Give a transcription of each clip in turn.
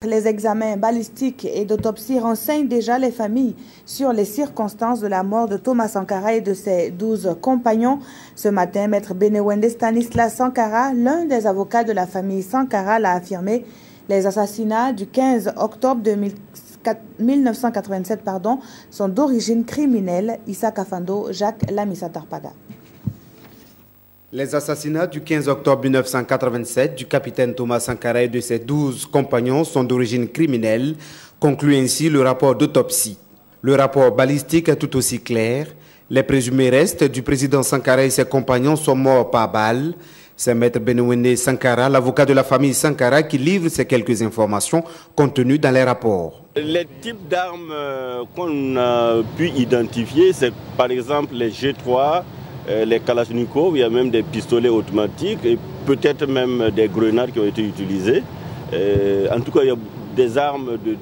Les examens balistiques et d'autopsie renseignent déjà les familles sur les circonstances de la mort de Thomas Sankara et de ses 12 compagnons. Ce matin, maître Benewende Stanislas Sankara, l'un des avocats de la famille Sankara, l'a affirmé. Les assassinats du 15 octobre 1987 sont d'origine criminelle. Issa Kafando, Jacques Lamissa Tarpada. Les assassinats du 15 octobre 1987 du capitaine Thomas Sankara et de ses 12 compagnons sont d'origine criminelle, conclut ainsi le rapport d'autopsie. Le rapport balistique est tout aussi clair. Les présumés restes du président Sankara et ses compagnons sont morts par balle. C'est maître Benewende Sankara, l'avocat de la famille Sankara, qui livre ces quelques informations contenues dans les rapports. Les types d'armes qu'on a pu identifier, c'est par exemple les G3, les Kalachnikov, il y a même des pistolets automatiques et peut-être même des grenades qui ont été utilisées. En tout cas, il y a des armes de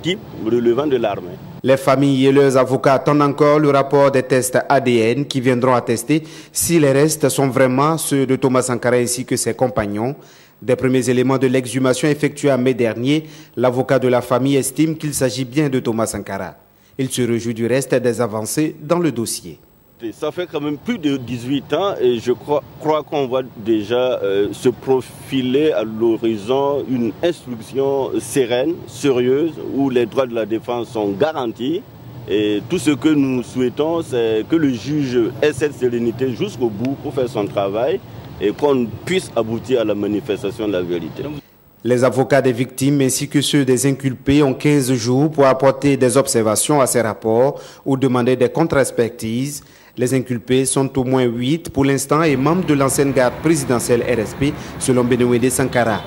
type relevant de l'armée. Les familles et leurs avocats attendent encore le rapport des tests ADN qui viendront attester si les restes sont vraiment ceux de Thomas Sankara ainsi que ses compagnons. Des premiers éléments de l'exhumation effectués en mai dernier, l'avocat de la famille estime qu'il s'agit bien de Thomas Sankara. Il se réjouit du reste des avancées dans le dossier. Ça fait quand même plus de 18 ans et je crois qu'on voit déjà se profiler à l'horizon une instruction sereine, sérieuse, où les droits de la défense sont garantis. Et tout ce que nous souhaitons, c'est que le juge ait cette sérénité jusqu'au bout pour faire son travail et qu'on puisse aboutir à la manifestation de la vérité. Les avocats des victimes ainsi que ceux des inculpés ont 15 jours pour apporter des observations à ces rapports ou demander des contre-expertises. Les inculpés sont au moins 8 pour l'instant et membres de l'ancienne garde présidentielle RSP selon Benewende Sankara.